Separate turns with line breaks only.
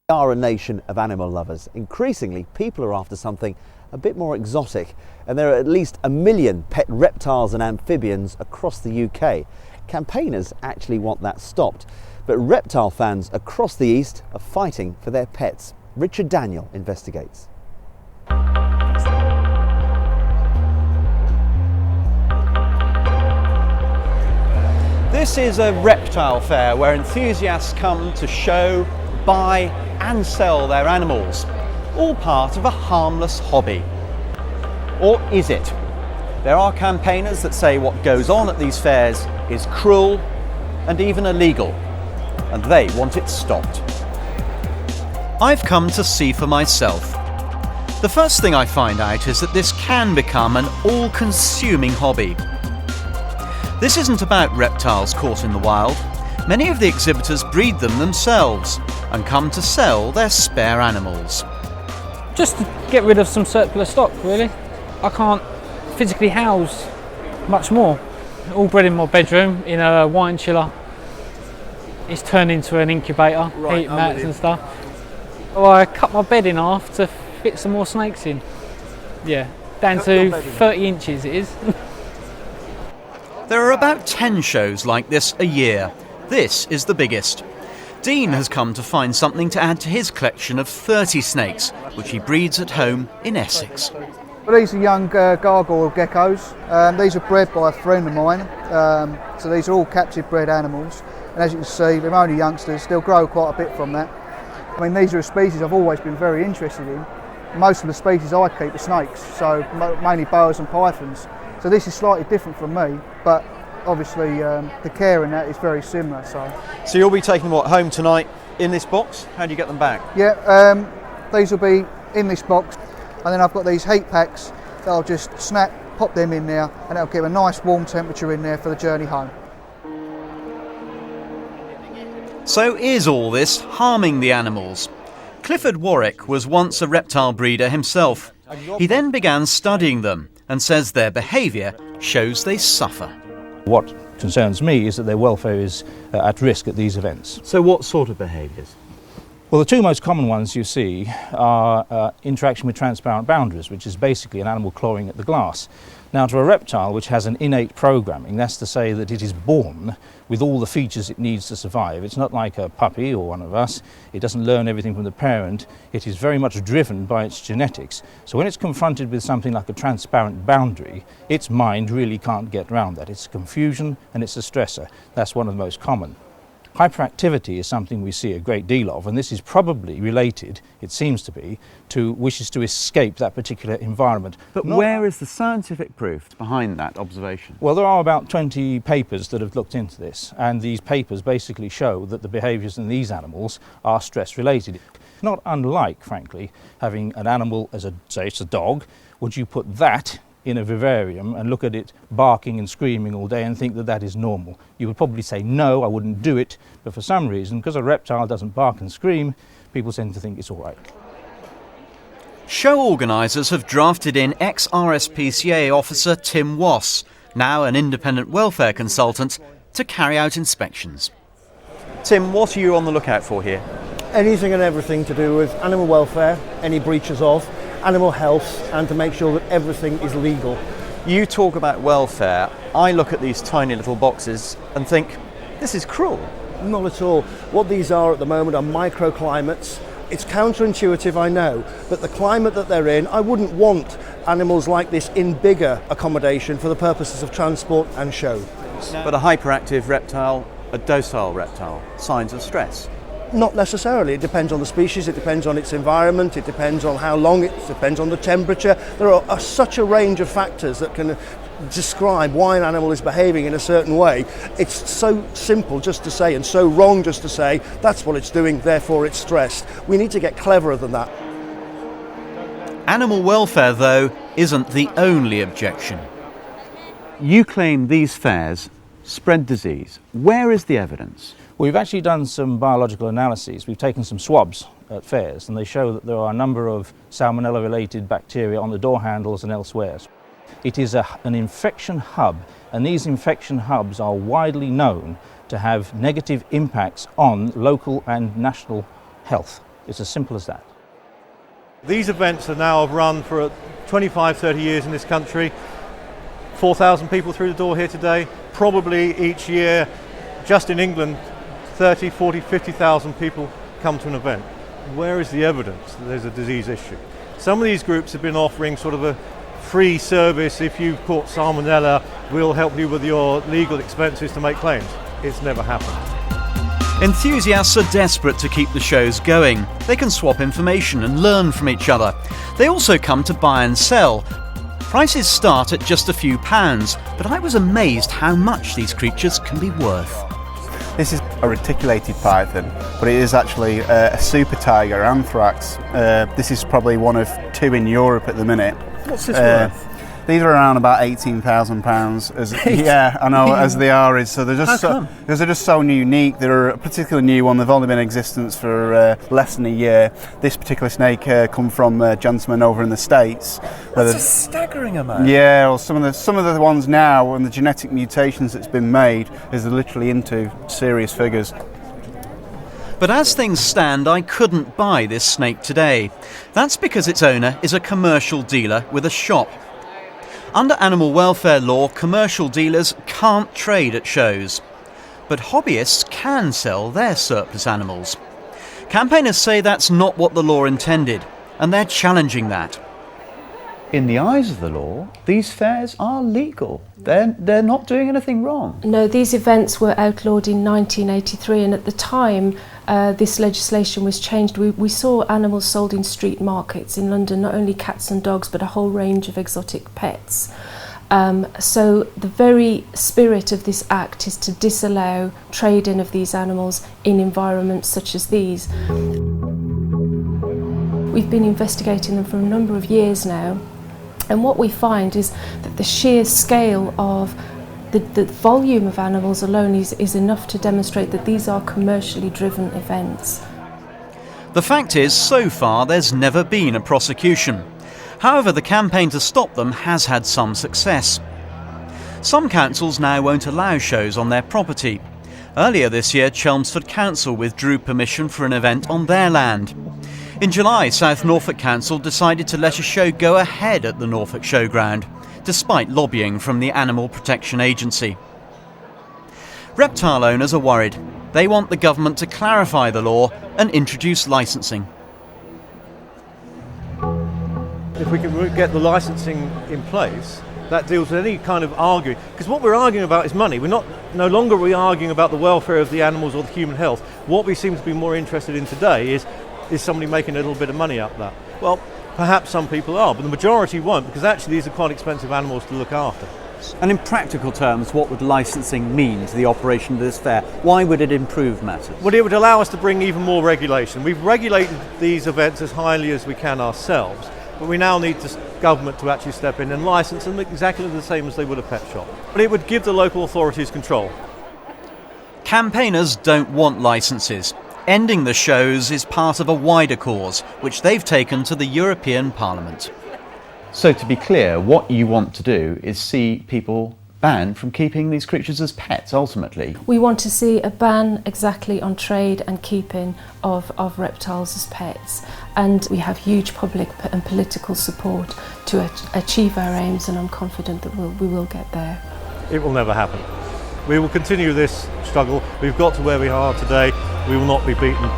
We are a nation of animal lovers. Increasingly, people are after something a bit more exotic, and there are at least 1 million pet reptiles and amphibians across the UK. Campaigners actually want that stopped, but reptile fans across the East are fighting for their pets. Richard Daniel investigates.
This is a reptile fair where enthusiasts come to show, buy and sell their animals, all part of a harmless hobby. Or is it? There are campaigners that say what goes on at these fairs is cruel and even illegal, and they want it stopped. I've come to see for myself. The first thing I find out is that this can become an all-consuming hobby. This isn't about reptiles caught in the wild. Many of the exhibitors breed them themselves and come to sell their spare animals.
Just to get rid of some surplus stock, really. I can't physically house much more. All bred in my bedroom in a wine chiller. It's turned into an incubator, heat mats and stuff. Well, I cut my bed in half to fit some more snakes in. Yeah, down to 30 inches it is.
There are about 10 shows like this a year. This is the biggest. Dean has come to find something to add to his collection of 30 snakes, which he breeds at home in Essex.
Well, these are young gargoyle geckos. These are bred by a friend of mine, so these are all captive bred animals. And as you can see, they're only youngsters, they'll grow quite a bit from that. I mean, these are a species I've always been very interested in. Most of the species I keep are snakes, so mainly boas and pythons. So this is slightly different from me, but obviously the care in that is very similar.
So you'll be taking them home tonight in this box? How do you get them back?
Yeah, these will be in this box, and then I've got these heat packs that I'll just snap, pop them in there, and that'll give a nice warm temperature in there for the journey home.
So is all this harming the animals? Clifford Warwick was once a reptile breeder himself. He then began studying them and says their behaviour shows they suffer.
What concerns me is that their welfare is at risk at these events.
So what sort of behaviours?
Well, the two most common ones you see are interaction with transparent boundaries, which is basically an animal clawing at the glass. Now, to a reptile which has an innate programming, that's to say that it is born with all the features it needs to survive. It's not like a puppy or one of us. It doesn't learn everything from the parent. It is very much driven by its genetics. So when it's confronted with something like a transparent boundary, its mind really can't get around that. It's a confusion and it's a stressor. That's one of the most common. Hyperactivity is something we see a great deal of, and this is probably related, it seems to be, to wishes to escape that particular environment.
But where is the scientific proof behind that observation?
Well, there are about 20 papers that have looked into this, and these papers basically show that the behaviours in these animals are stress-related. Not unlike, frankly, having an animal as say it's a dog. Would you put that in a vivarium and look at it barking and screaming all day and think that that is normal? You would probably say, no, I wouldn't do it, but for some reason, because a reptile doesn't bark and scream, people tend to think it's all right.
Show organisers have drafted in ex-RSPCA officer Tim Wass, now an independent welfare consultant, to carry out inspections. Tim, what are you on the lookout for here?
Anything and everything to do with animal welfare, any breaches of, animal health, and to make sure that everything is legal.
You talk about welfare. I look at these tiny little boxes and think, this is cruel.
Not at all. What these are at the moment are microclimates. It's counterintuitive, I know, but the climate that they're in, I wouldn't want animals like this in bigger accommodation for the purposes of transport and show.
But a hyperactive reptile, a docile reptile, signs of stress?
Not necessarily. It depends on the species, it depends on its environment, it depends on how long, it depends on the temperature. There are such a range of factors that can describe why an animal is behaving in a certain way. It's so simple just to say and so wrong just to say that's what it's doing, therefore it's stressed. We need to get cleverer than that.
Animal welfare, though, isn't the only objection. You claim these fairs spread disease. Where is the evidence?
We've actually done some biological analyses. We've taken some swabs at fairs, and they show that there are a number of salmonella-related bacteria on the door handles and elsewhere. It is an infection hub, and these infection hubs are widely known to have negative impacts on local and national health. It's as simple as that.
These events are now run for 25, 30 years in this country. 4,000 people through the door here today. Probably each year, just in England, 30, 40, 50,000 people come to an event. Where is the evidence that there's a disease issue? Some of these groups have been offering sort of a free service. If you've caught salmonella, we'll help you with your legal expenses to make claims. It's never happened.
Enthusiasts are desperate to keep the shows going. They can swap information and learn from each other. They also come to buy and sell. Prices start at just a few pounds, but I was amazed how much these creatures can be worth.
This is a reticulated python, but it is actually a super tiger anthrax. This is probably one of 2 in Europe at the minute.
What's this worth?
These are around about £18,000. Yeah, I know, as they are. So they're just because they're just so unique. They're a particularly new one. They've only been in existence for less than a year. This particular snake come from a gentleman over in the States.
That's a staggering amount.
Yeah, well, some of the ones now, and the genetic mutations that's been made, is literally into serious figures.
But as things stand, I couldn't buy this snake today. That's because its owner is a commercial dealer with a shop. Under animal welfare law, commercial dealers can't trade at shows. But hobbyists can sell their surplus animals. Campaigners say that's not what the law intended, and they're challenging that.
In the eyes of the law, these fairs are legal. They're not doing anything wrong.
No, these events were outlawed in 1983, and at the time this legislation was changed. We saw animals sold in street markets in London, not only cats and dogs, but a whole range of exotic pets. So the very spirit of this act is to disallow trade-in of these animals in environments such as these. We've been investigating them for a number of years now, and what we find is that the sheer scale of the volume of animals alone is enough to demonstrate that these are commercially driven events.
The fact is, so far there's never been a prosecution. However, the campaign to stop them has had some success. Some councils now won't allow shows on their property. Earlier this year, Chelmsford Council withdrew permission for an event on their land. In July, South Norfolk Council decided to let a show go ahead at the Norfolk Showground, despite lobbying from the Animal Protection Agency. Reptile owners are worried. They want the government to clarify the law and introduce licensing.
If we can get the licensing in place, that deals with any kind of arguing. Because what we're arguing about is money. No longer are we arguing about the welfare of the animals or the human health. What we seem to be more interested in today is somebody making a little bit of money out of that? Well, perhaps some people are, but the majority won't, because actually these are quite expensive animals to look after.
And in practical terms, what would licensing mean to the operation of this fair? Why would it improve matters?
Well, it would allow us to bring even more regulation. We've regulated these events as highly as we can ourselves, but we now need the government to actually step in and license them exactly the same as they would a pet shop. But it would give the local authorities control.
Campaigners don't want licences. Ending the shows is part of a wider cause, which they've taken to the European Parliament.
So to be clear, what you want to do is see people banned from keeping these creatures as pets, ultimately.
We want to see a ban exactly on trade and keeping of reptiles as pets. And we have huge public and political support to achieve our aims, and I'm confident that we will get there.
It will never happen. We will continue this struggle. We've got to where we are today. We will not be beaten.